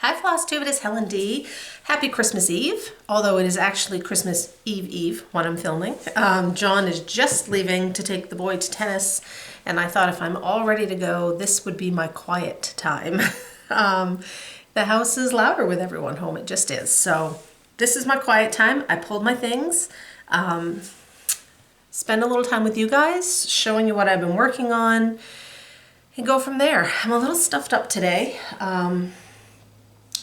Hi Flosstube, it is Helen D. Happy Christmas Eve, although it is actually Christmas Eve when I'm filming. John is just leaving to take the boy to tennis, and I thought if I'm all ready to go, this would be my quiet time. The house is louder with everyone home, it just is. So this is my quiet time. I pulled my things, spend a little time with you guys, showing you what I've been working on, and go from there. I'm a little stuffed up today.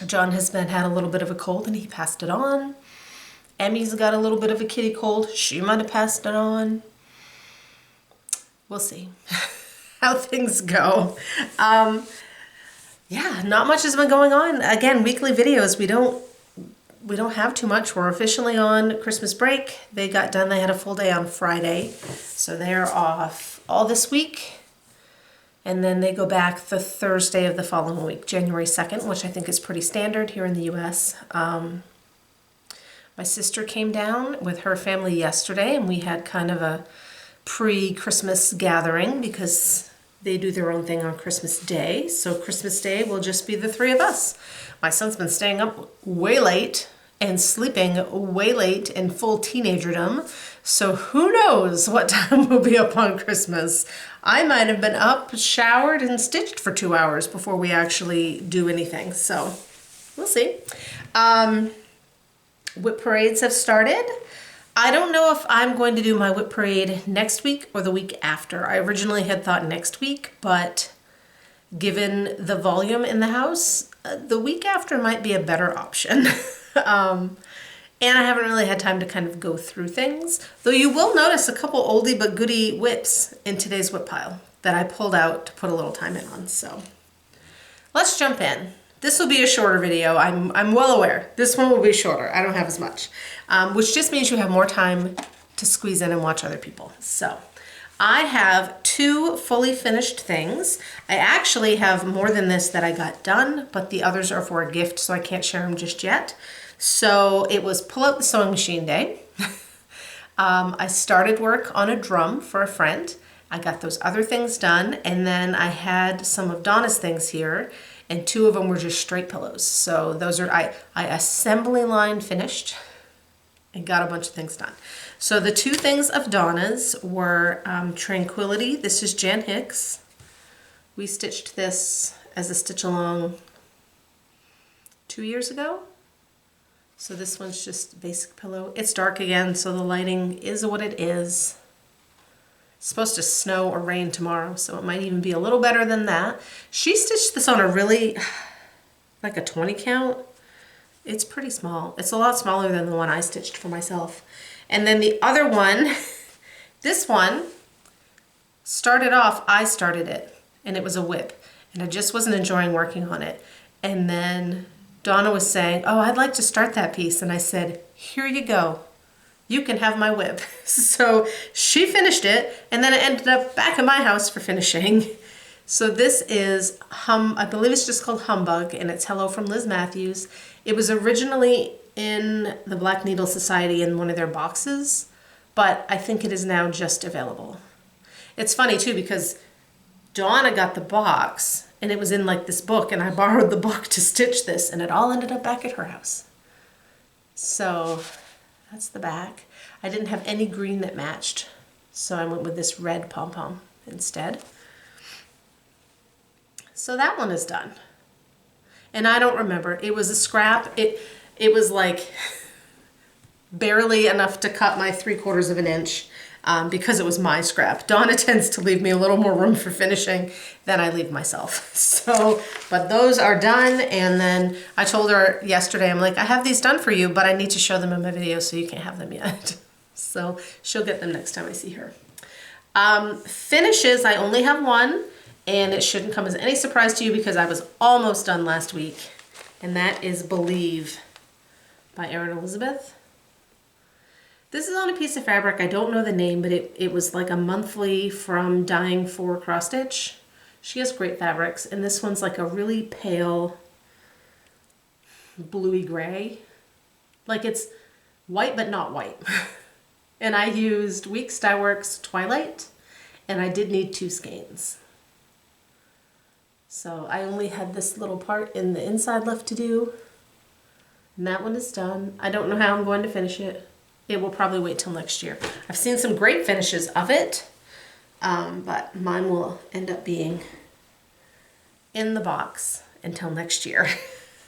John has had a little bit of a cold and he passed it on. Emmy's got a little bit of a kitty cold. She might have passed it on. We'll see how things go. Yeah, not much has been going on. Again, weekly videos. We don't have too much. We're officially on Christmas break. They got done. They had a full day on Friday. So they're off all this week. And then they go back the Thursday of the following week, January 2nd, which I think is pretty standard here in the US. My sister came down with her family yesterday, and we had kind of a pre-Christmas gathering because they do their own thing on Christmas Day. So Christmas Day will just be the three of us. My son's been staying up way late and sleeping way late in full teenagerdom. So who knows what time we'll be up on Christmas. I might have been up, showered, and stitched for 2 hours before we actually do anything. So we'll see. Whip parades have started. I don't know if I'm going to do my whip parade next week or the week after. I originally had thought next week, but given the volume in the house, the week after might be a better option. And I haven't really had time to kind of go through things. Though you will notice a couple oldie but goodie whips in today's whip pile that I pulled out to put a little time in on. So let's jump in. This will be a shorter video. I'm well aware. This one will be shorter. I don't have as much, which just means you have more time to squeeze in and watch other people. So I have 2 fully finished things. I actually have more than this that I got done, but the others are for a gift, so I can't share them just yet. So it was pull out the sewing machine day. I started work on a drum for a friend. I got those other things done, and then I had some of Donna's things here, and 2 of them were just straight pillows. So those are, I assembly line finished and got a bunch of things done. So the 2 things of Donna's were Tranquility. This is Jan Hicks. We stitched this as a stitch along 2 years ago. So this one's just basic pillow. It's dark again, so the lighting is what it is. It's supposed to snow or rain tomorrow, so it might even be a little better than that. She stitched this on a really, like a 20 count. It's pretty small. It's a lot smaller than the one I stitched for myself. And then the other one, this one, started off, I started it, and it was a whip. And I just wasn't enjoying working on it. And then Donna was saying, oh, I'd like to start that piece. And I said, here you go. You can have my whip. So she finished it, and then it ended up back at my house for finishing. So this is, I believe it's just called Humbug, and it's Hello from Liz Matthews. It was originally in the Black Needle Society in one of their boxes, but I think it is now just available. It's funny too, because Donna got the box, and it was in like this book, and I borrowed the book to stitch this, and it all ended up back at her house. So that's the back. I didn't have any green that matched, so I went with this red pom-pom instead. So that one is done. And I don't remember. It was a scrap. It was like barely enough to cut my 3/4 of an inch. Because it was my scrap. Donna tends to leave me a little more room for finishing than I leave myself. So, but those are done, and then I told her yesterday, I'm like, I have these done for you, but I need to show them in my video, so you can't have them yet. So she'll get them next time I see her. Finishes, I only have 1, and it shouldn't come as any surprise to you because I was almost done last week, and that is Believe by Erin Elizabeth. This is on a piece of fabric. I don't know the name, but it was like a monthly from Dying for cross stitch. She has great fabrics, and this one's like a really pale bluey gray. Like it's white but not white. And I used Weeks Dye Works Twilight, and I did need 2 skeins. So I only had this little part in the inside left to do. And that one is done. I don't know how I'm going to finish it. It will probably wait till next year. I've seen some great finishes of it, but mine will end up being in the box until next year.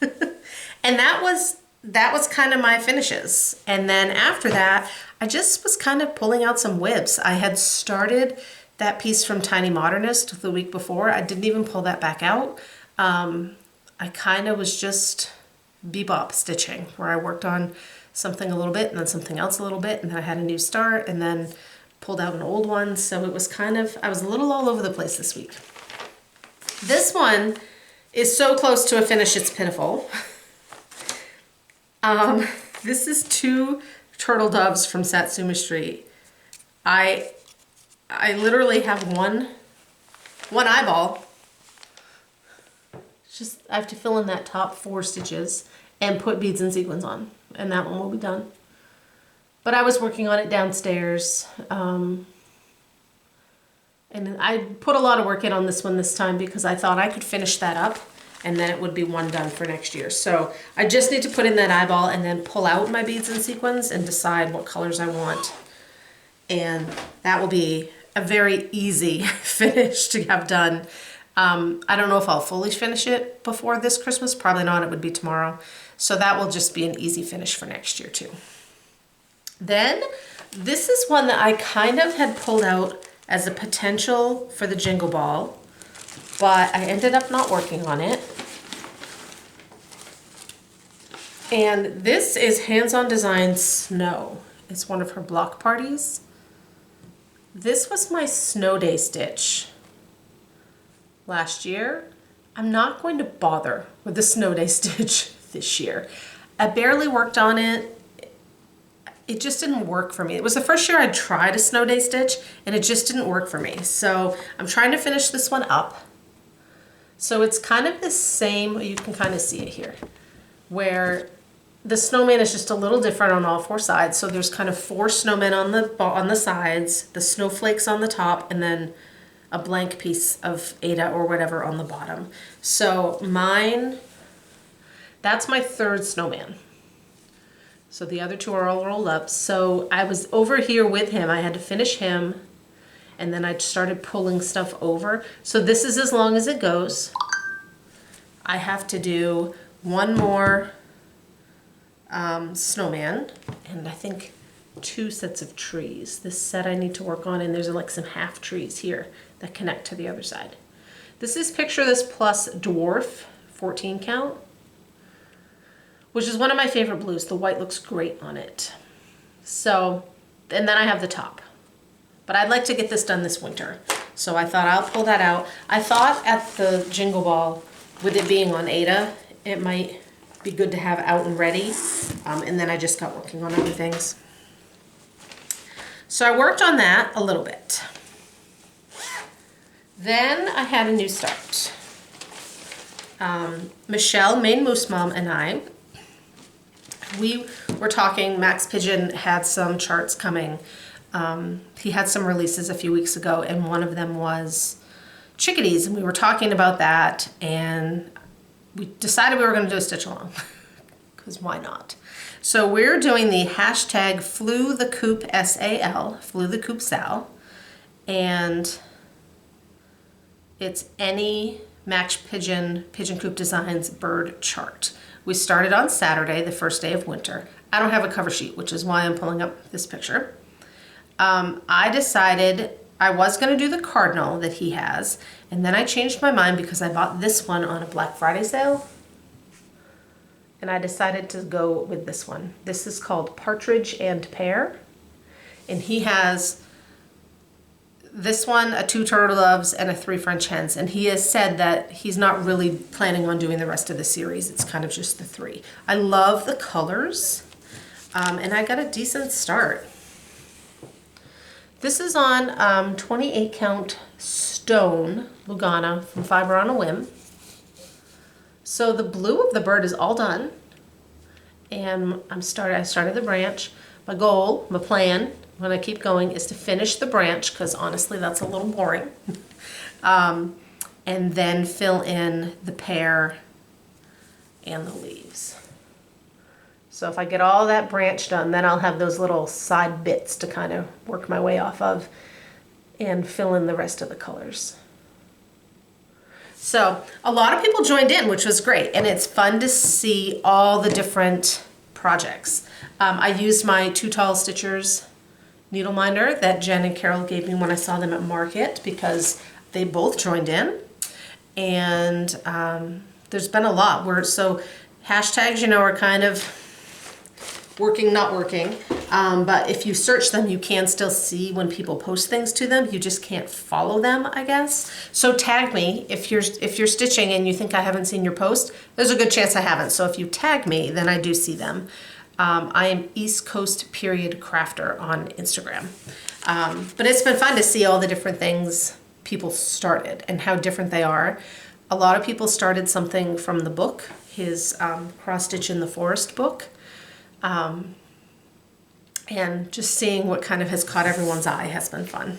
And that was kind of my finishes. And then after that, I just was kind of pulling out some WIPs. I had started that piece from Tiny Modernist the week before. I didn't even pull that back out. I kind of was just bebop stitching, where I worked on something a little bit and then something else a little bit, and then I had a new start and then pulled out an old one. So it was kind of, I was a little all over the place this week. This one is so close to a finish, it's pitiful. This is 2 turtle doves from Satsuma Street. I literally have one eyeball. Just, I have to fill in that top 4 stitches and put beads and sequins on, and that one will be done. But I was working on it downstairs, and I put a lot of work in on this one this time because I thought I could finish that up and then it would be one done for next year. So I just need to put in that eyeball and then pull out my beads and sequins and decide what colors I want. And that will be a very easy finish to have done. I don't know if I'll fully finish it before this Christmas. Probably not. It would be tomorrow. So that will just be an easy finish for next year too. Then this is one that I kind of had pulled out as a potential for the Jingle Ball, but I ended up not working on it. And this is Hands On Design Snow. It's one of her block parties. This was my snow day stitch last year. I'm not going to bother with the snow day stitch this year. I barely worked on it. It just didn't work for me. It was the first year I tried a snow day stitch and it just didn't work for me. So I'm trying to finish this one up. So it's kind of the same, you can kind of see it here, where the snowman is just a little different on all 4 sides. So there's kind of 4 snowmen on the sides, the snowflakes on the top, and then a blank piece of Ada or whatever on the bottom. So mine, that's my 3rd snowman. So the other 2 are all rolled up. So I was over here with him. I had to finish him, and then I started pulling stuff over. So this is as long as it goes. I have to do one more snowman, and I think 2 sets of trees. This set I need to work on, and there's like some half trees here that connect to the other side. This is Picture This Plus Dwarf 14 count, which is one of my favorite blues. The white looks great on it. So, and then I have the top. But I'd like to get this done this winter. So I thought I'll pull that out. I thought at the Jingle Ball, with it being on Ada, it might be good to have out and ready. And then I just got working on other things. So I worked on that a little bit. Then I had a new start. Michelle, Maine Moose Mom, and I, we were talking. Max Pigeon had some charts coming. He had some releases a few weeks ago, and one of them was chickadees, and we were talking about that, and we decided we were going to do a stitch along, because why not? So we're doing the hashtag Flew the Coop SAL, Flew the Coop Sal, and it's any Max Pigeon Coop Designs bird chart. We started on Saturday, the first day of winter. I don't have a cover sheet, which is why I'm pulling up this picture. I decided I was going to do the cardinal that he has, and then I changed my mind because I bought this one on a Black Friday sale, and I decided to go with this one. This is called Partridge and Pear, and he has this one, a 2 turtle doves, and a 3 French hens, and he has said that he's not really planning on doing the rest of the series. It's kind of just the 3. I love the colors, and I got a decent start. This is on 28 count stone Lugana from Fiber on a Whim. So the blue of the bird is all done, and I started the branch. My goal, my plan, when I keep going, is to finish the branch, because honestly that's a little boring. and then fill in the pear and the leaves. So if I get all that branch done, then I'll have those little side bits to kind of work my way off of and fill in the rest of the colors. So a lot of people joined in, which was great, and it's fun to see all the different projects. I used my Too Tall Stitchers needle minder that Jen and Carol gave me when I saw them at market, because they both joined in, and there's been a lot. So hashtags, you know, are kind of working, not working, but if you search them, you can still see when people post things to them. You just can't follow them, I guess. So tag me if you're stitching and you think I haven't seen your post. There's a good chance I haven't. So if you tag me, then I do see them. I am East Coast Period Crafter on Instagram. But it's been fun to see all the different things people started and how different they are. A lot of people started something from the book, his Cross Stitch in the Forest book. And just seeing what kind of has caught everyone's eye has been fun.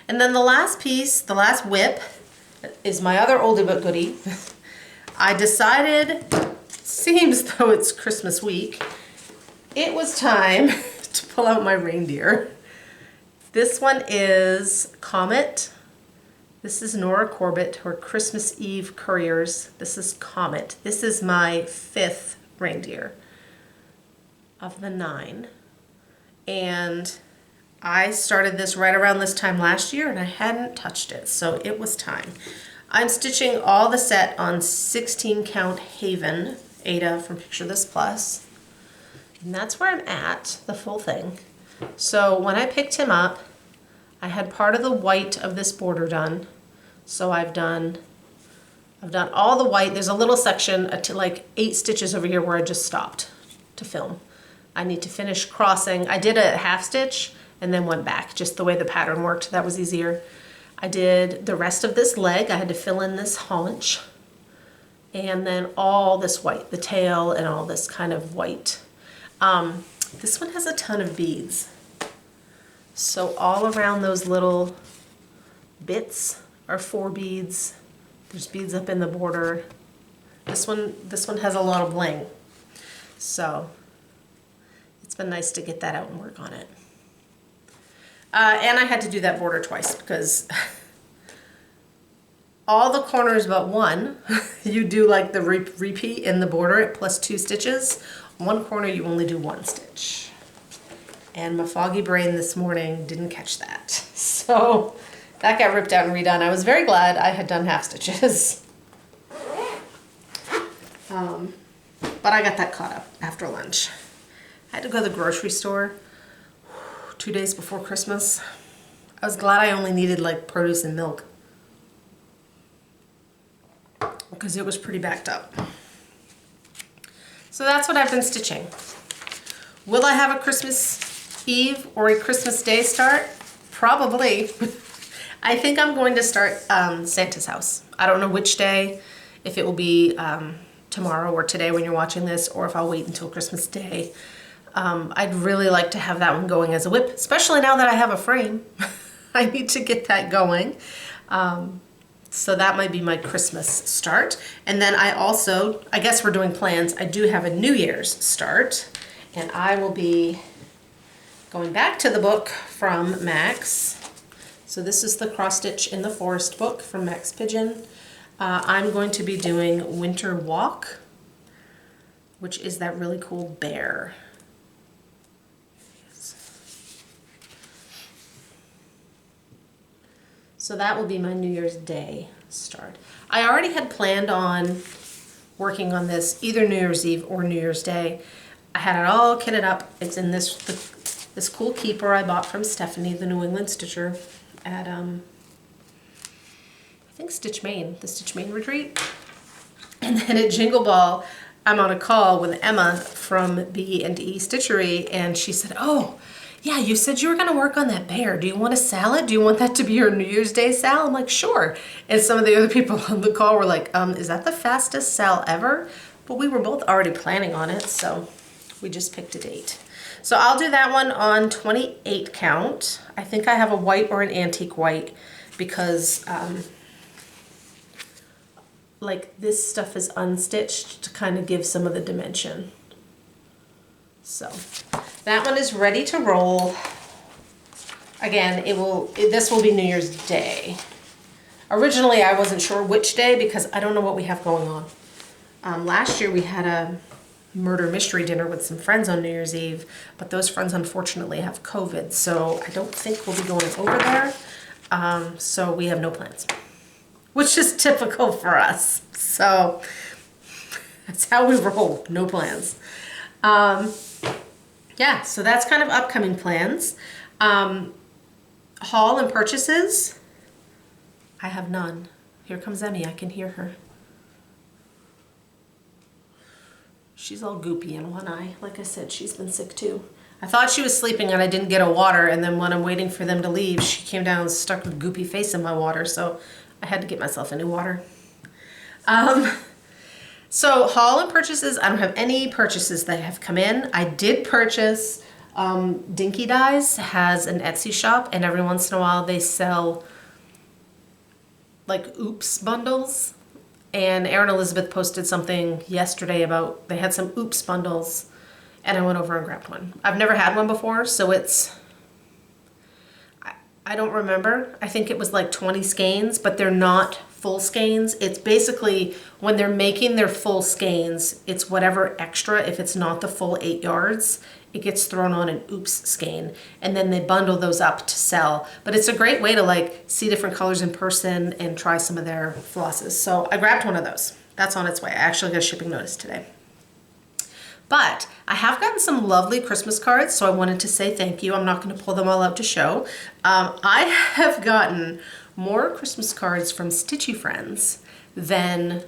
And then the last piece, the last whip, is my other oldie but goodie. I decided, seems though it's Christmas week, it was time to pull out my reindeer. This one is Comet. This is Nora Corbett, her Christmas Eve Couriers. This is Comet. This is my 5th reindeer of the 9. And I started this right around this time last year and I hadn't touched it, so it was time. I'm stitching all the set on 16 count Haven Ada from Picture This Plus. And that's where I'm at, the full thing. So when I picked him up, I had part of the white of this border done. So I've done all the white. There's a little section, like 8 stitches over here where I just stopped to film. I need to finish crossing. I did a half stitch and then went back, just the way the pattern worked. That was easier. I did the rest of this leg. I had to fill in this haunch. And then all this white, the tail and all this kind of white. This one has a ton of beads. So all around those little bits are 4 beads. There's beads up in the border. This one has a lot of bling. So it's been nice to get that out and work on it. And I had to do that border twice because all the corners but one, you do like the repeat in the border at plus 2 stitches. One corner you only do 1 stitch. And my foggy brain this morning didn't catch that. So that got ripped out and redone. I was very glad I had done half stitches. But I got that caught up after lunch. I had to go to the grocery store 2 days before Christmas. I was glad I only needed like produce and milk because it was pretty backed up. So that's what I've been stitching. Will I have a Christmas Eve or a Christmas Day start? Probably. I think I'm going to start Santa's house. I don't know which day, if it will be tomorrow or today when you're watching this, or if I'll wait until Christmas Day. I'd really like to have that one going as a whip, especially now that I have a frame. I need to get that going. So that might be my Christmas start. And then I guess we're doing plans. I do have a New Year's start, and I will be going back to the book from Max. So this is the Cross Stitch in the Forest book from Max Pigeon. I'm going to be doing Winter Walk, which is that really cool bear. So that will be my New Year's Day start. I already had planned on working on this either New Year's Eve or New Year's Day. I had it all kitted up. It's in this cool keeper I bought from Stephanie, the New England Stitcher, at I think Stitch Maine, the Stitch Maine retreat. And then at Jingle Ball, I'm on a call with Emma from B&E Stitchery, and she said, "Oh, yeah, you said you were gonna work on that bear. Do you want a salad? Do you want that to be your New Year's Day sal?" I'm like, "Sure." And some of the other people on the call were like, "Is that the fastest sal ever?" But we were both already planning on it, so we just picked a date. So I'll do that one on 28 count. I think I have a white or an antique white because like this stuff is unstitched to kind of give some of the dimension. So that one is ready to roll. Again, this will be New Year's Day. Originally, I wasn't sure which day because I don't know what we have going on. Last year we had a murder mystery dinner with some friends on New Year's Eve, but those friends unfortunately have COVID, so I don't think we'll be going over there. So we have no plans, which is typical for us. So that's how we roll, no plans. Yeah, so that's kind of upcoming plans. Haul and purchases, I have none. Here comes Emmy, I can hear her. She's all goopy in one eye. Like I said, she's been sick too. I thought she was sleeping and I didn't get her water, and then when I'm waiting for them to leave, she came down and stuck her goopy face in my water, so I had to get myself a new water. So haul and purchases, I don't have any purchases that have come in. I did purchase, Dinky Dyes has an Etsy shop, and every once in a while they sell like oops bundles. And Erin Elizabeth posted something yesterday about they had some oops bundles, and I went over and grabbed one. I've never had one before, so I don't remember. I think it was like 20 skeins, but they're not full skeins. It's basically when they're making their full skeins, it's whatever extra, if it's not the full 8 yards, it gets thrown on an oops skein, and then they bundle those up to sell. But it's a great way to like see different colors in person and try some of their flosses. So I grabbed one of those. That's on its way. I actually got a shipping notice today. But I have gotten some lovely Christmas cards, so I wanted to say thank you. I'm not going to pull them all out to show. I have gotten more Christmas cards from Stitchy friends than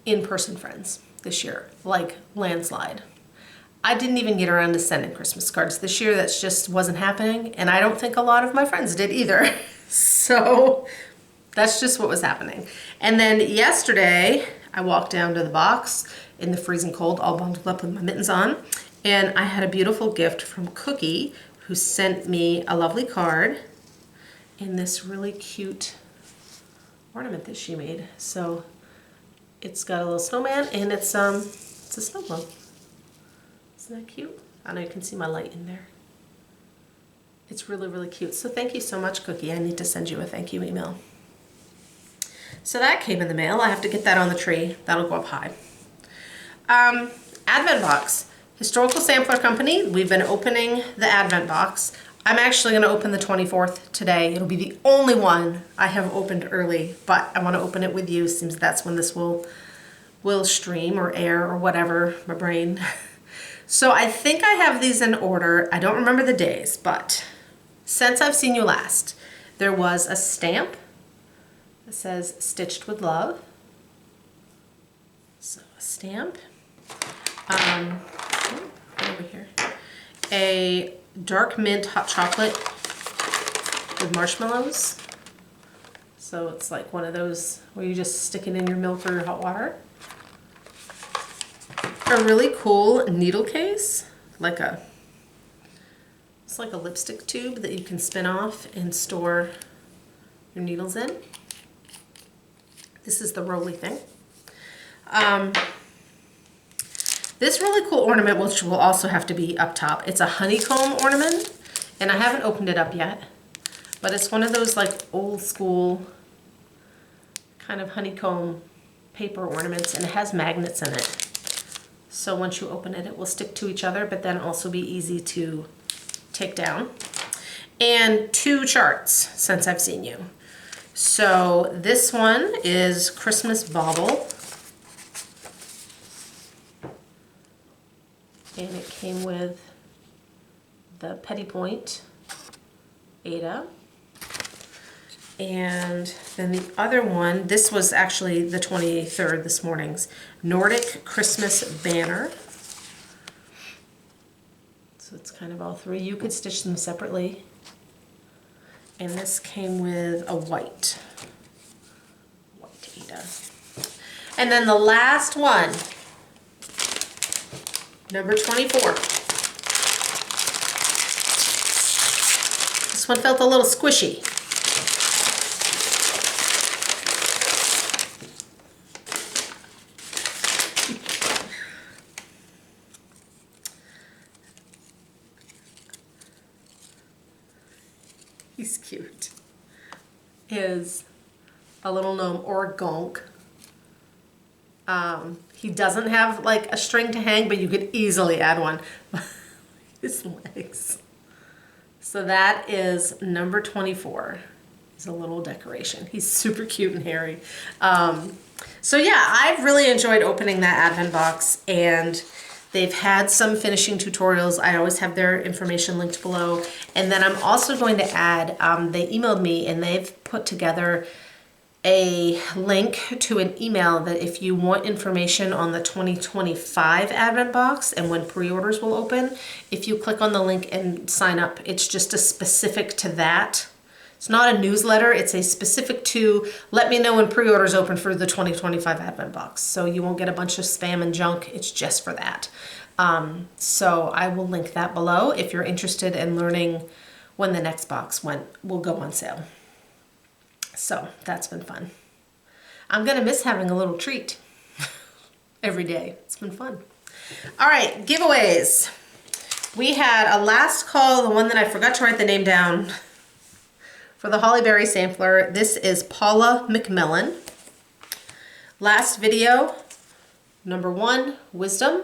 in-person friends this year, like landslide. I didn't even get around to sending Christmas cards this year. That just wasn't happening, and I don't think a lot of my friends did either. So that's just what was happening. And then yesterday, I walked down to the box in the freezing cold, all bundled up with my mittens on, and I had a beautiful gift from Cookie, who sent me a lovely card in this really cute ornament that she made. So it's got a little snowman, and it's a snow globe. Isn't that cute? I know you can see my light in there. It's really, really cute. So thank you so much, Cookie. I need to send you a thank you email. So that came in the mail. I have to get that on the tree. That'll go up high. Advent box. Historical Sampler Company. We've been opening the Advent box. I'm actually going to open the 24th today. It'll be the only one I have opened early, but I want to open it with you since that's when this will stream or air or whatever, my brain. So I think I have these in order. I don't remember the days, but since I've seen you last, there was a stamp that says Stitched with Love. So a stamp. Over here. A dark mint hot chocolate with marshmallows. So it's like one of those where you just stick it in your milk or your hot water. A really cool needle case, it's like a lipstick tube that you can spin off and store your needles in. This is the roly thing. This really cool ornament, which will also have to be up top. It's a honeycomb ornament, and I haven't opened it up yet, but it's one of those like old school kind of honeycomb paper ornaments, and it has magnets in it. So once you open it, it will stick to each other, but then also be easy to take down. And 2 charts since I've seen you. So this one is Christmas Bauble. And it came with the Petty Point Ada. And then the other one, this was actually the 23rd, this morning's, Nordic Christmas Banner. So it's kind of all 3. You could stitch them separately. And this came with a white Ada. And then the last one, number 24. This one felt a little squishy. He's cute. Is a little gnome or gonk. He doesn't have like a string to hang, but you could easily add one. His legs. So that is number 24. He's a little decoration. He's super cute and hairy. So yeah, I've really enjoyed opening that advent box, and they've had some finishing tutorials. I always have their information linked below. And then I'm also going to add, they emailed me and they've put together a link to an email that if you want information on the 2025 advent box and when pre-orders will open, if you click on the link and sign up, it's just a specific to that. It's not a newsletter, it's a specific to let me know when pre-orders open for the 2025 advent box. So you won't get a bunch of spam and junk, it's just for that. So I will link that below if you're interested in learning when the next box will go on sale. So that's been fun. I'm gonna miss having a little treat every day. It's been fun. All right, giveaways. We had a last call, the one that I forgot to write the name down, for the Holly Berry sampler. This is Paula McMellon. Last video, number 1, Wisdom.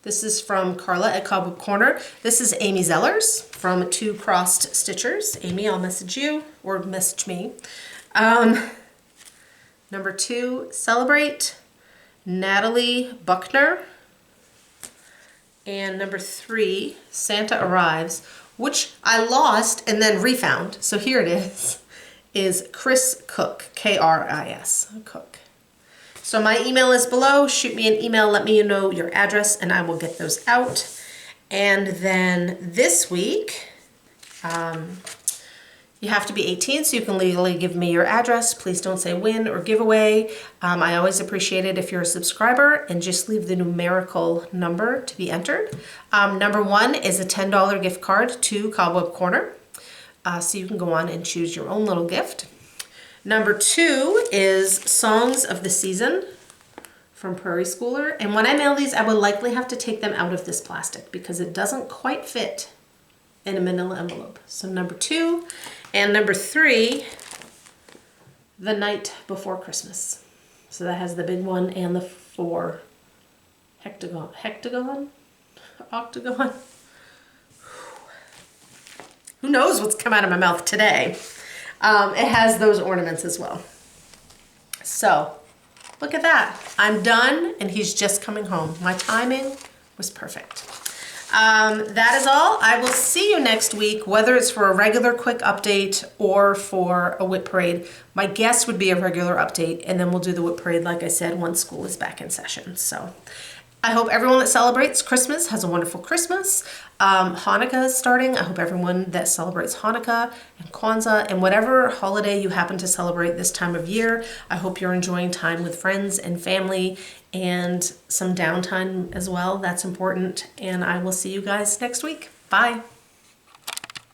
This is from Carla at Cobweb Corner. This is Aimee Zellers from Two Crossed Stitchers. Aimee, I'll message you or message me. Number 2, Celebrate, Natalie Buckner. And number 3, Santa Arrives, which I lost and then refound. So here it is Kris Cook, K-R-I-S, Cook. So my email is below. Shoot me an email, let me know your address, and I will get those out. And then this week, you have to be 18 so you can legally give me your address. Please don't say win or giveaway. I always appreciate it if you're a subscriber, and just leave the numerical number to be entered. Number 1 is a $10 gift card to Cobweb Corner. So you can go on and choose your own little gift. Number 2 is Songs of the Season from Prairie Schooler. And when I mail these, I will likely have to take them out of this plastic because it doesn't quite fit in a manila envelope. So number 2. And number 3, The Night Before Christmas. So that has the big one and the 4 octagon. Who knows what's come out of my mouth today. It has those ornaments as well. So look at that. I'm done and he's just coming home. My timing was perfect. That is all. I will see you next week, whether it's for a regular quick update or for a whip parade. My guess would be a regular update, and then we'll do the whip parade, like I said, once school is back in session. So I hope everyone that celebrates Christmas has a wonderful Christmas. Hanukkah is starting. I hope everyone that celebrates Hanukkah and Kwanzaa and whatever holiday you happen to celebrate this time of year, I hope you're enjoying time with friends and family and some downtime as well. That's important. And I will see you guys next week. Bye.